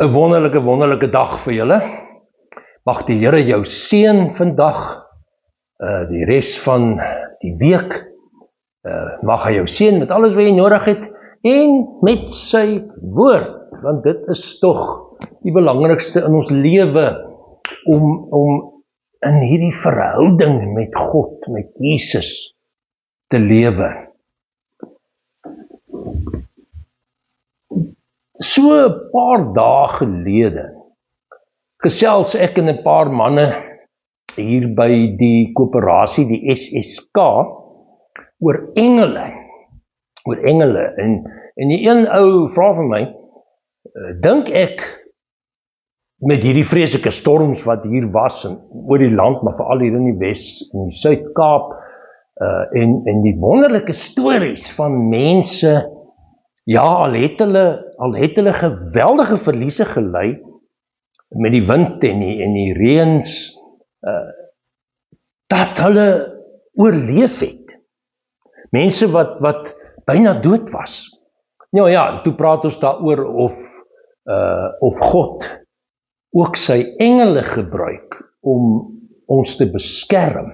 'n wonderlike dag vir julle. Mag die Here jou seën vandag, die res van die week. Mag hy jou seën met alles wat jy nodig het en met sy woord, want dit is tog die belangrikste in ons lewe om in hierdie verhouding met God, met Jesus te lewe. So 'n paar dae gelede gesels ek en 'n paar manne hier by die koöperasie, die SSK, oor engele. En die een ou vra vir my, dink ek met hierdie vreeslike storms wat hier was oor die land, maar veral hier in die Wes, in die Suid-Kaap, en die wonderlike stories van mense, ja, al het hulle geweldige verliese gely met die wind en die reëns, dat hulle oorleef het. Mense wat byna dood was. Nou ja, toe praat ons daaroor of God ook sy engele gebruik om ons te beskerm.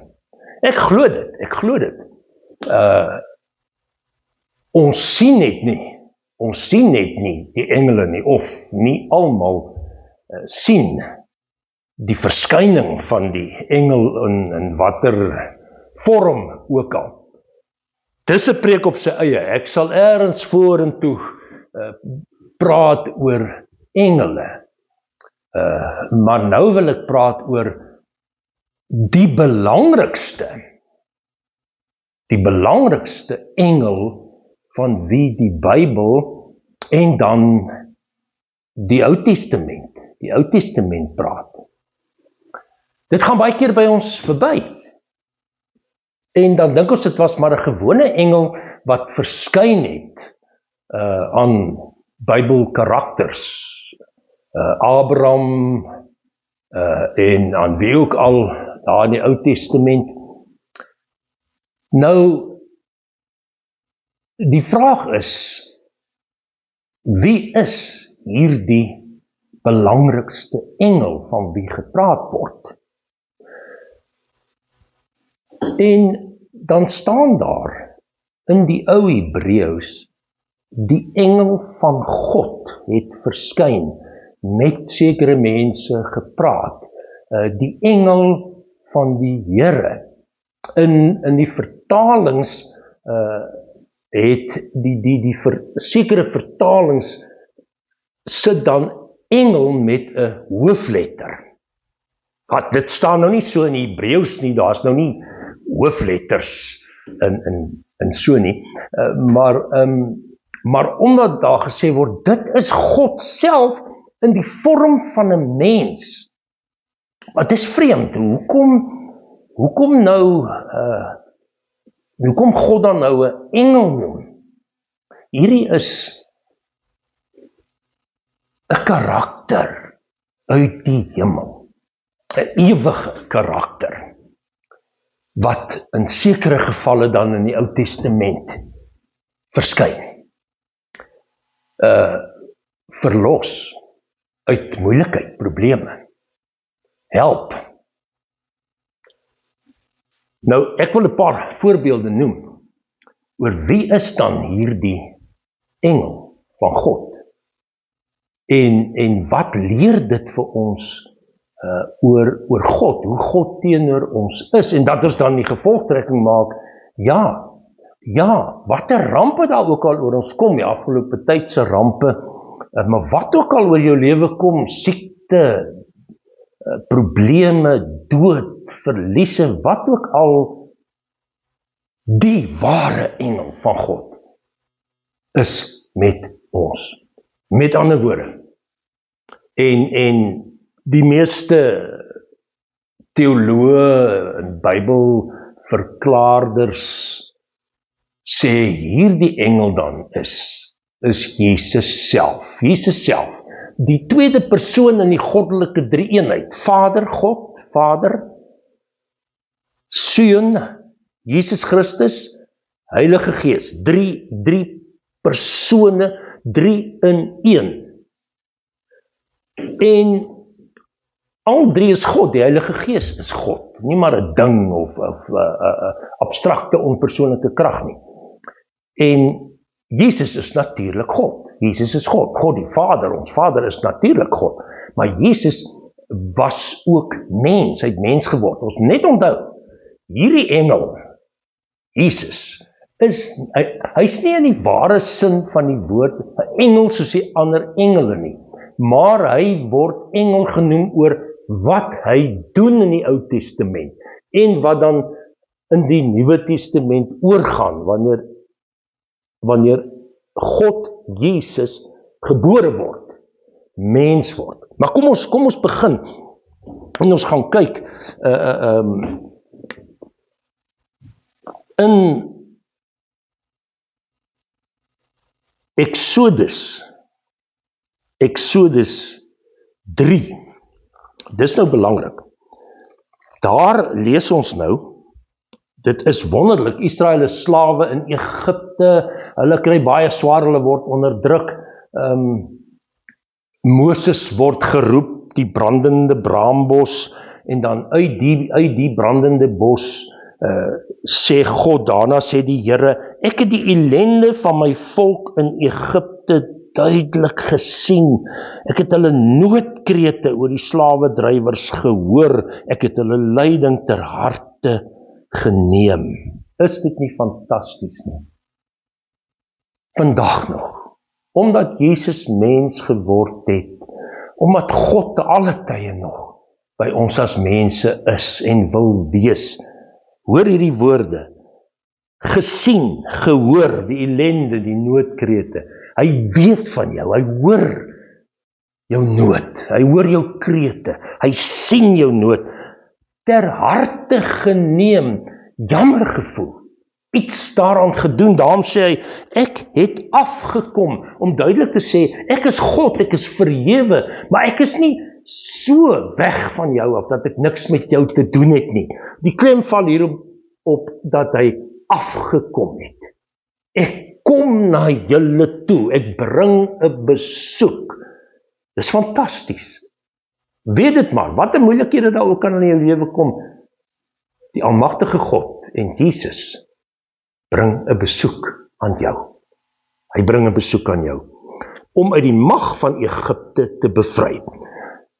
Ek glo dit. Ons sien net nie die engele nie, of nie almal sien die verskyning van die engel in watter vorm ook al. Dis 'n preek op sy eie. Ek sal eers vorentoe praat oor engele. Maar nou wil ek praat oor die belangrikste engel van wie die Bybel en dan die Ou Testament praat. Dit gaan baie keer by ons verby. En dan dink ons dit was maar 'n gewone engel wat verskyn het aan Bybelkarakters. Abraham en aan wie ook al daar in die Ou Testament. Nou, die vraag is, wie is hierdie belangrikste engel van wie gepraat word? En dan staan daar in die ou Hebreëus, die engel van God het verskyn, met sekere mense gepraat. Die engel van die Here. In die vertalings het die sekere vertalings sit dan engel met 'n hoofletter. Dit staan nou nie so in die Hebreëus nie, daar's nou nie hoofletters in so nie, maar omdat daar gesê word, dit is God self in die vorm van 'n mens. Maar dit is vreemd, hoekom God dan nou 'n engel noem? Hierdie is 'n karakter uit die hemel, 'n ewige karakter, wat in sekere gevalle dan in die Ou Testament verskyn. Verlos uit moeilikheid, probleme, help. Nou, ek wil 'n paar voorbeelde noem, oor wie is dan hierdie engel van God, en wat leer dit vir ons oor God, hoe God teenoor ons is, en dat ons dan die gevolgtrekking maak, wat 'n rampe daar ook al oor ons kom, die afgelope tyd se rampe, maar wat ook al oor jou lewe kom, siekte, probleme, dood, verliese, wat ook al, die ware engel van God is met ons. Met ander woorde, en die meeste teoloë en Bybelverklaarders sê hierdie engel dan is Jesus self. Die tweede persoon in die goddelike drie-eenheid. Vader, God, Vader, Seun, Jesus Christus, Heilige Gees. Drie persone, 3 in 1. En al drie is God, die Heilige Gees is God, nie maar 'n ding of 'n abstrakte onpersoonlike krag nie. En Jesus is natuurlik God. Jesus is God. God die Vader, ons Vader is natuurlik God. Maar Jesus was ook mens, hy het mens geword. Ons net onthou, hierdie engel, Jesus, hy's nie in die ware sin van die woord 'n engel soos die ander engele nie, maar hy word engel genoem oor wat hy doen in die Ou Testament en wat dan in die Nuwe Testament oorgaan wanneer God Jesus gebore word, mens word. Maar kom ons begin en ons gaan kyk in Exodus 3. Dis nou belangrik. Daar lees ons nou, dit is wonderlik, Israel is slawe in Egipte, hulle kry baie swaar, hulle word onderdruk, Moses word geroep, die brandende braambos, en dan uit die brandende bos, sê God, daarna sê die Here, ek het die ellende van my volk in Egipte duidelik gesien, ek het hulle noodkrete oor die slawedrywers gehoor, ek het hulle lyding ter harte geneem. Is dit nie fantasties nie? Vandag nog, omdat Jesus mens geword het, omdat God te alle tye nog by ons as mense is en wil wees, hoor hierdie woorde, gesien, gehoor, die ellende, die noodkrete, hy weet van jou, hy hoor jou nood, hy hoor jou krete, hy sien jou nood, ter harte geneem, jammer gevoel, iets daaraan gedoen, daarom sê hy, ek het afgekom, om duidelik te sê, ek is God, ek is verhewe, maar ek is nie so weg van jou af, dat ek niks met jou te doen het nie. Die klem val hierop dat hy afgekom het. Ek kom na julle toe, ek bring 'n besoek. Dis fantasties. Weet dit maar, wat 'n moeilikhede daar ook kan in jou lewe kom, die almagtige God en Jesus bring 'n besoek aan jou. Hy bring 'n besoek aan jou, om uit die mag van Egipte te bevry.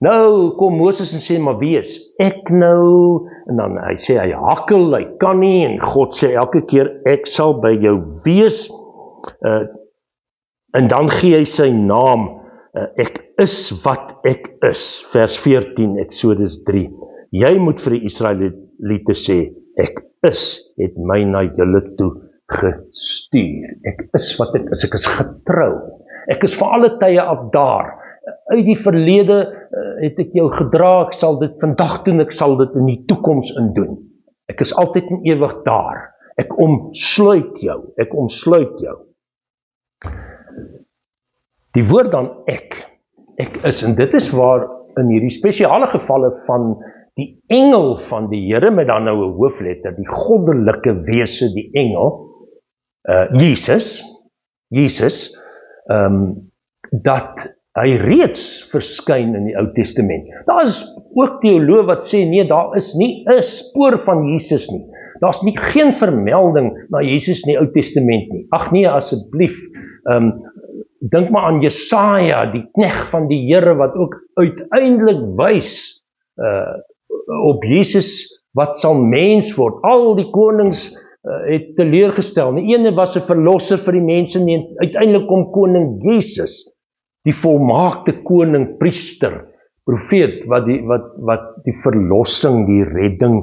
Nou kom Moses en sê, maar wie is ek nou? En dan hy sê, hy hakkel, hy kan nie, en God sê elke keer, ek sal by jou wees, en dan gee hy sy naam, ek is wat ek is, vers 14, Exodus 3, jy moet vir die Israeliete sê, ek het my na julle toe gestuur, ek is wat ek is getrou, ek is vir alle tye af daar, uit die verlede het ek jou gedra, ek sal dit vandag doen, ek sal dit in die toekoms in doen, ek is altyd en ewig daar, ek omsluit jou, die woord dan ek is, en dit is waar in hierdie spesiale gevalle van die engel van die Here, met dan nou 'n hoofletter, die goddelike wese, die engel, Jesus, dat hy reeds verskyn in die Ou Testament. Daar is ook teoloë wat sê, nee, daar is nie 'n spoor van Jesus nie. Daar is geen vermelding na Jesus in die Ou Testament nie. Ag nee, asseblief, dink maar aan Jesaja, die knegt van die Here, wat ook uiteindelik wys op Jesus wat sal mens word. Al die konings het teleurgestel. Die ene was 'n verlosser vir die mense, en uiteindelik kom koning Jesus, die volmaakte koning, priester, profeet, wat die verlossing, die redding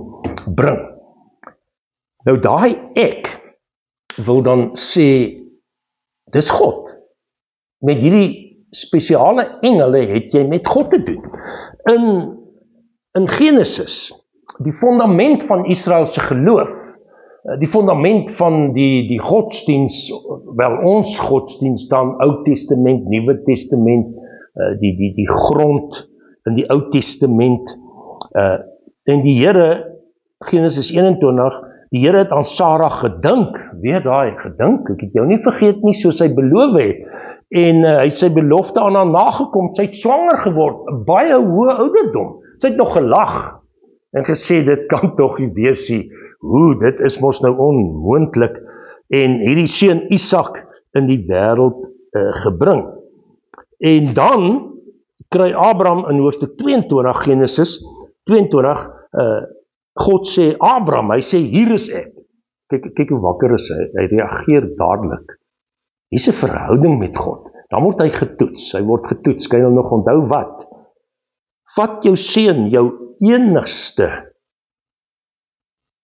bring. Nou daai ek wil dan sê, dis God. Met hierdie spesiale engele het jy met God te doen. In Genesis, die fundament van Israel se geloof, die fundament van die godsdiens, wel ons godsdiens dan, Ou Testament, Nuwe Testament, die grond in die Ou Testament, en die Here, Genesis 21, Die Here het aan Sarah gedink, weer daai gedink, ek het jou nie vergeet nie, soos hy beloof het, en hy het sy belofte aan haar nagekom, sy het swanger geword, 'n baie hoë ouderdom, sy het nog gelag, en gesê, dit kan tog nie wees nie, dit is mos nou onmoontlik, en hierdie seun Isak in die wêreld gebring. En dan kry Abraham in hoofstuk 22, Genesis 22, God sê, Abraham, hy sê, hier is ek. Kyk hoe wakker is hy reageer dadelik. Hier is 'n verhouding met God. Dan word hy getoets, kan jy nog onthou wat? Vat jou seun, jou enigste,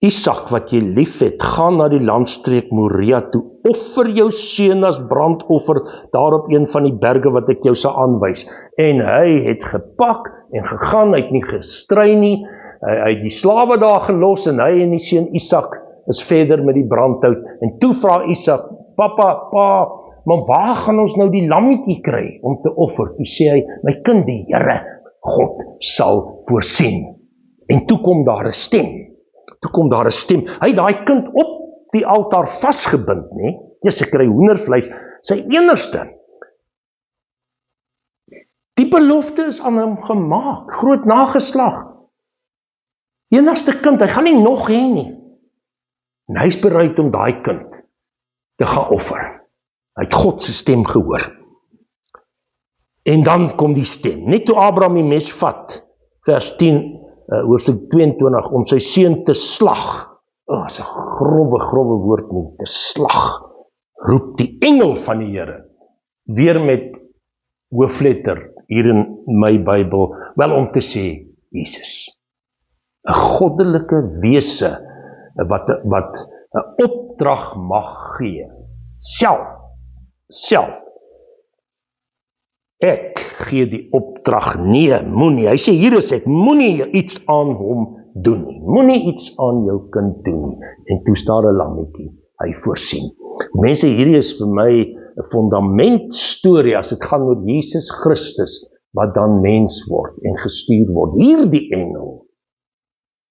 Isak wat jy lief het, gaan na die landstreek Moria toe, offer jou seun as brandoffer, daar op een van die berge wat ek jou sal aanwys. En hy het gepak en gegaan, hy het nie gestry nie, hy het die slawe daar gelos, en hy en die seun Isak is verder met die brandhout, en toe vra Isak, pa, maar waar gaan ons nou die lammetjie kry, om te offer? Toe sê hy, my kind, die Here, God sal voorsien. En toe kom daar 'n stem, hy het daai kind op die altaar vasgebind, nee, sy kry hoendervleis, sy enigste. Die belofte is aan hom gemaak, groot nageslag, enigste kind, hy gaan nie nog hê nie, en hy is bereid om daai kind te gaan offer, hy het God se stem gehoor, en dan kom die stem, net toe Abraham die mes vat, vers 10, hoofstuk 22, om sy seun te slag, is 'n grove woord nie, te slag, roep die engel van die Here, weer met hoofletter, hier in my Bybel, wel om te sê, Jesus, 'n goddelike wese, wat 'n opdrag mag gee, self, ek gee die opdrag, nee, moenie, hy sê, hier is ek, moenie iets aan hom doen nie, moenie iets aan jou kind doen nie, en toe staan 'n lammetjie, hy voorsien. Mense, hierdie is vir my 'n fundament storie, as dit gaan oor Jesus Christus, wat dan mens word, en gestuur word, hier die engel,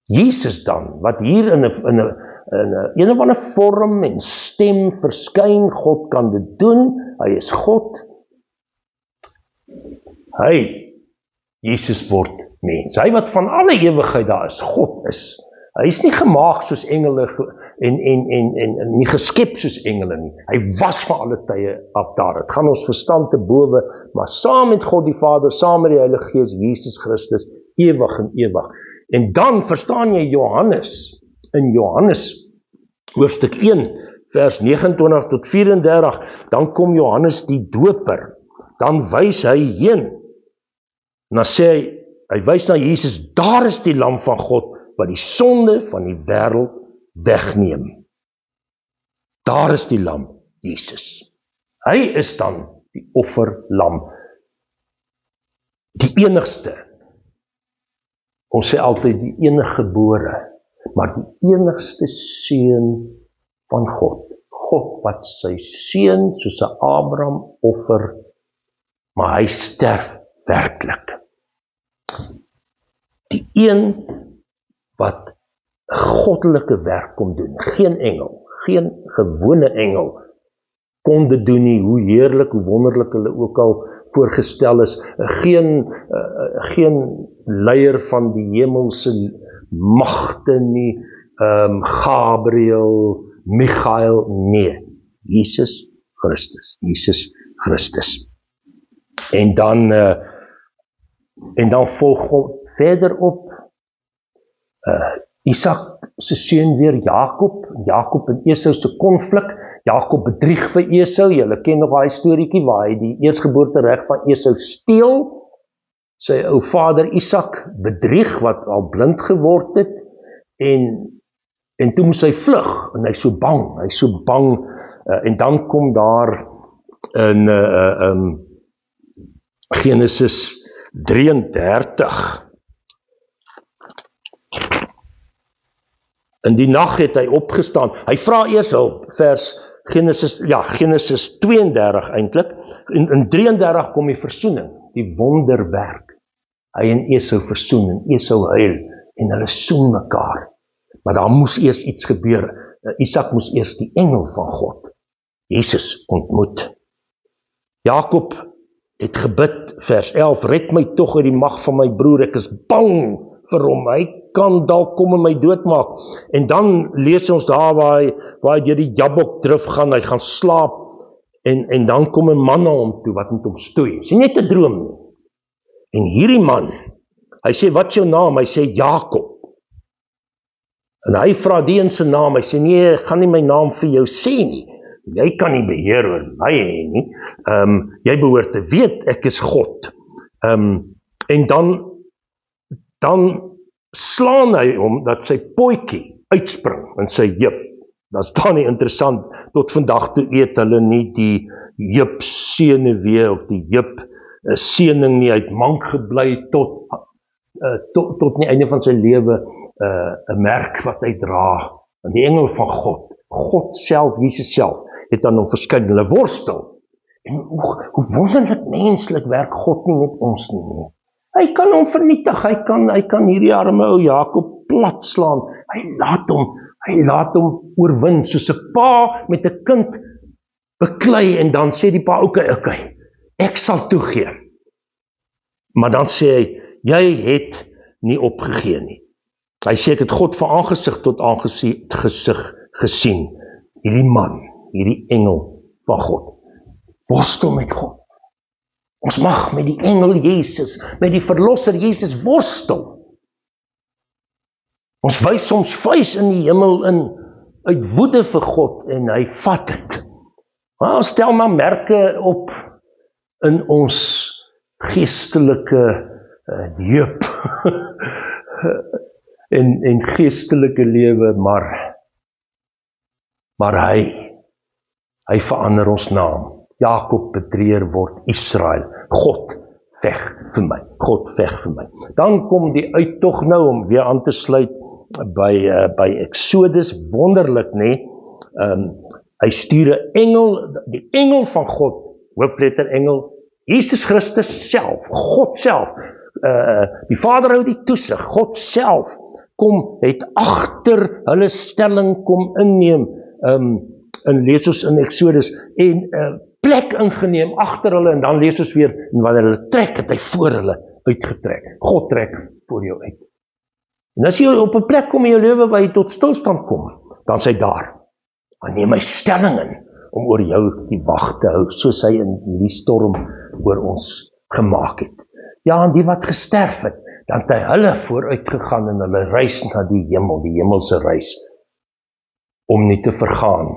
Jesus dan, wat hier in 'n of ander vorm en stem verskyn, God kan dit doen, hy is God, Jesus word mens, hy wat van alle ewigheid daar is, God is, hy is nie gemaak soos engele, en nie geskep soos engele nie, hy was van alle tye af daar, het gaan ons verstand te bowe, maar saam met God die Vader, saam met die Heilige Gees, Jesus Christus, ewig en ewig, en dan verstaan jy in Johannes, hoofstuk 1, vers 29 tot 34, dan kom Johannes die doper, dan wys hy heen, dan sê hy wys na Jesus, daar is die lam van God, wat die sonde van die wêreld wegneem. Daar is die lam, Jesus. Hy is dan die offerlam, die enigste. Ons sê altyd die eniggebore, maar die enigste seun van God. God wat sy seun soos 'n Abraham offer, maar hy sterf werklik. Die een wat 'n goddelike werk kom doen, geen engel, geen gewone engel, kon dit doen nie, hoe heerlik, hoe wonderlik hulle ook al voorgestel is, geen leier van die hemelse magte nie, Gabriel, Michael, nee, Jesus Christus. En dan volg God verder op, Isak se seun weer Jakob en Esau se konflik, Jakob bedrieg vir Esau, julle ken nog daai storieetjie waar hy die eersgeboortereg van Esau steel, sy ou vader Isak bedrieg wat al blind geword het, en toe moes hy vlug, en hy is so bang, en dan kom daar in Genesis 33, in die nag het hy opgestaan, hy vra eers hulp, Genesis 32 eintlik, in 33 kom die versoening, die wonderwerk, hy en Esau versoen, en Esau huil, en hulle soen mekaar, Maar daar moes eers iets gebeur. Isak moes eers die engel van God, Jesus, ontmoet. Jakob het gebid, vers 11, red my tog uit die mag van my broer, ek is bang vir hom, hy kan dalk kom en my doodmaak. En dan lees ons daar waar hy deur die Jabbok drif gaan, hy gaan slaap, en dan kom 'n man na hom toe, wat met hom stoei. Dis nie net 'n droom nie. En hierdie man, hy sê, wat is jou naam? Hy sê, Jakob. En hy vra die in sy naam, hy sê, nee, ek gaan nie my naam vir jou sê nie. Jy kan nie beheer oor my hê nie. Jy behoort te weet, ek is God. En dan slaan hy hom, dat sy potjie uitspring in sy heup. Dat is dan nie interessant, tot vandag toe eet hulle nie die heup senuwee, of die heup sening nie, uit mank gebly tot die einde van sy lewe, 'n merk wat hy dra, en die engel van God self, Jesus self, het aan hom verskyn, hulle worstel. En hoe wonderlik menslik werk God nie met ons nie. Hy kan hom vernietig, hy kan hierdie arme ou Jakob plat slaan, hy laat hom oorwin, soos 'n pa met 'n kind beklei, en dan sê die pa, okay, ek sal toegee. Maar dan sê hy, jy het nie opgegee nie. Hy sê, ek het God van aangesig tot aangesig gesien. Hierdie man, hierdie engel van God, worstel met God. Ons mag met die engel Jesus, met die verlosser Jesus worstel. Ons wys soms vuis in die hemel in, uit woede vir God, en hy vat het. Maar ons stel maar merke op in ons geestelike heup en geestelike lewe, maar hy verander ons naam. Jakob bedrieër word Israel. God veg vir my. God veg vir my. Dan kom die uittog nou, om weer aan te sluit by Exodus, wonderlik, nê? Hy stuur 'n engel, die engel van God, hoofletter engel, Jesus Christus self, God self, die Vader hou die toesig, God self, het agter hulle stelling kom inneem, en lees ons in Exodus, en plek ingeneem agter hulle, en dan lees ons weer, en wanneer hulle trek, het hy voor hulle uitgetrek. God trek voor jou uit. En as jy op 'n plek kom in jou lewe waar jy tot stilstand kom, dan is hy daar. Dan neem hy stelling in om oor jou die wag te hou, soos hy in die storm oor ons gemaak het. Ja, en die wat gesterf het, dan het hy hulle vooruit gegaan in hulle reis na die hemel, die hemelse reis, om nie te vergaan,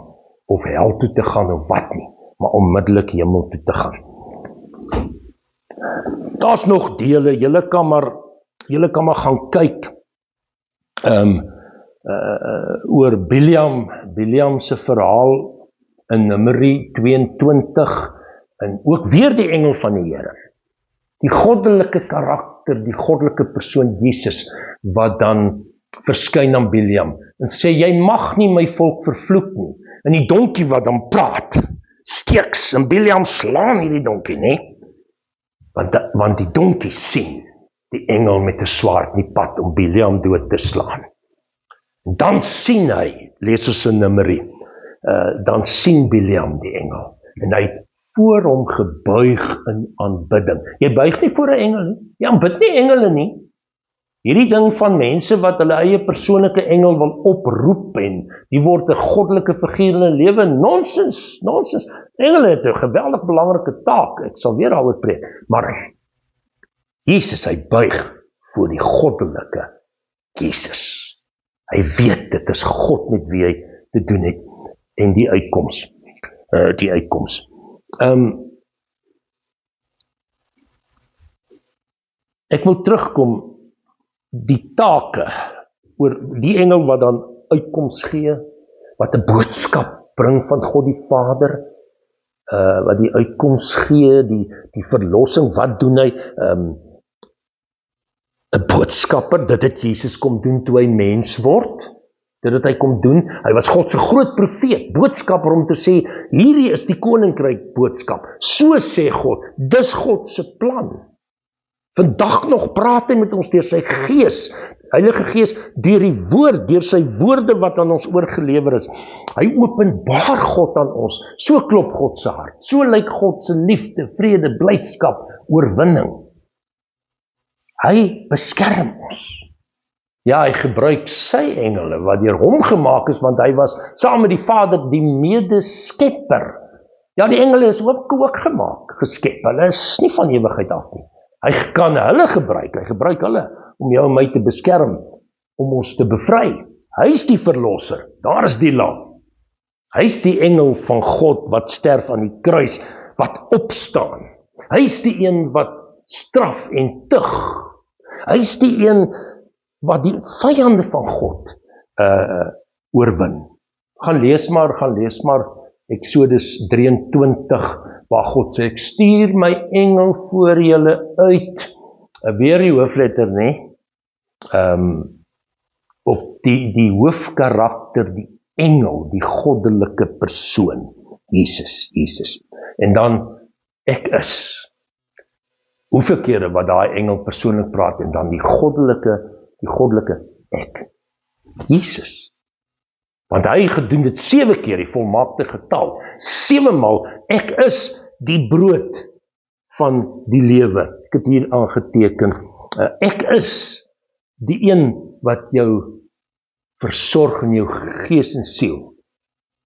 of hel toe te gaan, of wat nie, maar onmiddellik hemel toe te gaan. Daar's nog dele, julle kan maar gaan kyk, oor Bileam se verhaal in Numeri 22, en ook weer die engel van die Here. Die goddelike karakter, die goddelike persoon Jesus, wat dan verskyn aan Bileam, en sê, jy mag nie my volk vervloek nie. En die donkie wat dan praat, steeks, en Bileam slaan hierdie donkie, nee? Want die donkie sien die engel met 'n swaard in die pad om Bileam dood te slaan. En dan sien hy, lees ons in Numeri, dan sien Bileam die engel, en hy het voor hom gebuig in aanbidding. Jy buig nie voor 'n engel nie, jy aanbid nie engele nie. Hierdie ding van mense wat hulle eie persoonlike engel wil oproep, en die word 'n goddelike figuur in hulle lewe, nonsens. Engele het 'n geweldig belangrike taak, ek sal weer daaroor preek, maar Jesus, hy buig voor die goddelike Jesus. Hy weet, dit is God met wie hy te doen het, en die uitkoms. Ek wil terugkom, die take, oor die engel wat dan uitkoms gee, wat 'n boodskap bring van God die Vader, wat die uitkoms gee, die verlossing, wat doen hy? 'n boodskapper, dit het Jesus kom doen toe hy mens word, dit het hy kom doen, hy was God se groot profeet, boodskapper om te sê, hierdie is die koninkryk boodskap, so sê God, dis God se plan. Vandag nog praat hy met ons deur sy gees, Heilige Gees, deur die woord, deur sy woorde wat aan ons oorgelewer is, hy openbaar God aan ons, so klop God se hart, so lyk God se liefde, vrede, blydskap, oorwinning. Hy beskerm ons. Ja, hy gebruik sy engele, wat deur hom gemaak is, want hy was saam met die Vader die medeskepper. Ja, die engele is ook gemaak, geskep, hulle is nie van ewigheid af nie. Hy kan hulle gebruik, hy gebruik hulle, om jou en my te beskerm, om ons te bevry. Hy is die verlosser, daar is die lam. Hy is die engel van God, wat sterf aan die kruis, wat opstaan. Hy is die een wat straf en tug. Hy is die een wat die vyande van God oorwin. Gaan lees maar Exodus 23, waar God sê, ek stuur my engel voor julle uit. Weer die hoofletter, nee? Of die hoofkarakter, die engel, die goddelike persoon, Jesus. En dan, ek is. Hoeveel kere wat daai engel persoonlik praat, en dan die goddelike ek, Jesus. Want hy gedoen dit 7 keer, die volmaakte getal, 7 maal, ek is die brood van die lewe. Ek het hier aangeteken, ek is die een wat jou versorg in jou gees en siel,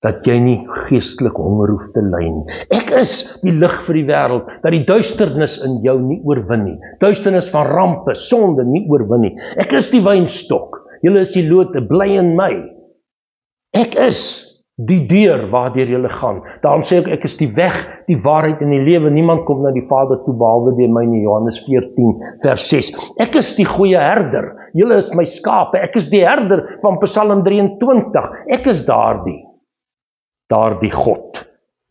dat jy nie geestelik honger hoef te ly nie. Ek is die lig vir die wêreld, dat die duisternis in jou nie oorwin nie. Duisternis van rampe, sonde nie oorwin nie. Ek is die wynstok, julle is die lote, bly in my. Ek is die deur waardeur julle gaan. Daarom sê ek is die weg, die waarheid en die lewe. Niemand kom na die Vader toe behalwe deur my nie. Johannes 14 vers 6. Ek is die goeie herder. Julle is my skape. Ek is die herder van Psalm 23. Ek is daardie God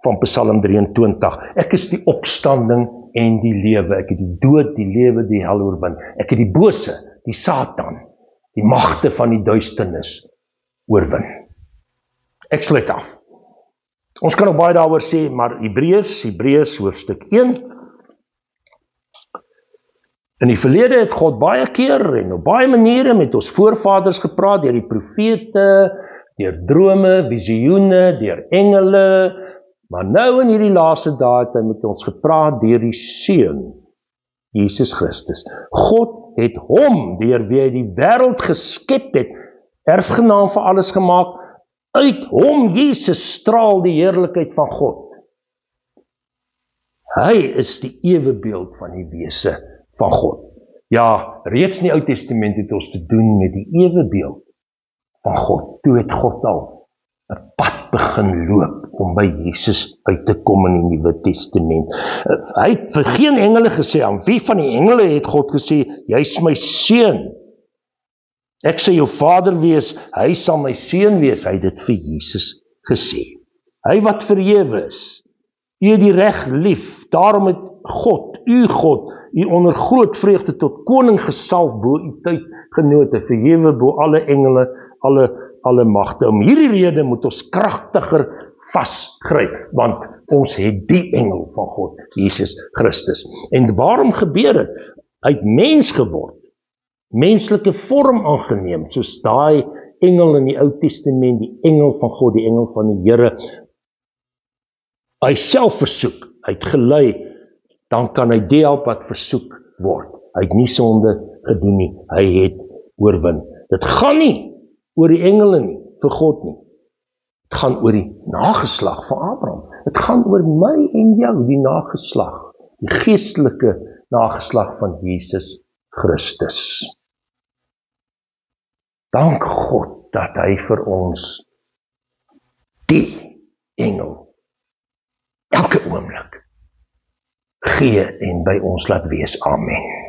van Psalm 23. Ek is die opstanding en die lewe. Ek het die dood, die lewe, die hel oorwin. Ek het die bose, die Satan, die magte van die duisternis oorwin. Ek sluit af. Ons kan nog baie daaroor sê, maar Hebreërs hoofstuk 1. In die verlede het God baie keer en op baie maniere met ons voorvaders gepraat, deur die profete, deur drome, visioene, deur engele, maar nou in hierdie laaste dae het hy met ons gepraat deur die Seun, Jesus Christus. God het hom, deur wie hy die wêreld geskep het, erfgenaam vir alles gemaak. Uit hom, Jesus, straal die heerlikheid van God. Hy is die ewebeeld van die wese van God. Ja, reeds in die Ou Testament het ons te doen met die ewebeeld van God. Toe het God al 'n pad begin loop om by Jesus uit te kom in die Nuwe Testament. Hy het vir geen engele gesê, aan wie van die engele het God gesê, jy's my seun. Ek sal jou vader wees, hy sal my seun wees. Hy het dit vir Jesus gesê. Hy wat verhewe is, u het die reg lief, daarom het God, u onder groot vreugde tot koning gesalf bo u tydgenote, verhewe bo alle engele, alle magte. Om hierdie rede moet ons kragtiger vasgryp, want ons het die engel van God, Jesus Christus. En waarom gebeur dit? Hy het mens geword, menslike vorm aangeneem, soos daai engel in die Ou Testament, die engel van God, die engel van die Here, hy self versoek, hy het gelei, dan kan hy die help wat versoek word. Hy het nie sonde gedoen nie, hy het oorwin. Dit gaan nie oor die engele nie, vir God nie. Dit gaan oor die nageslag van Abraham. Dit gaan oor my en jou, die nageslag, die geestelike nageslag van Jesus Christus. Dank God dat hy vir ons die engel elke oomblik gee en by ons laat wees. Amen.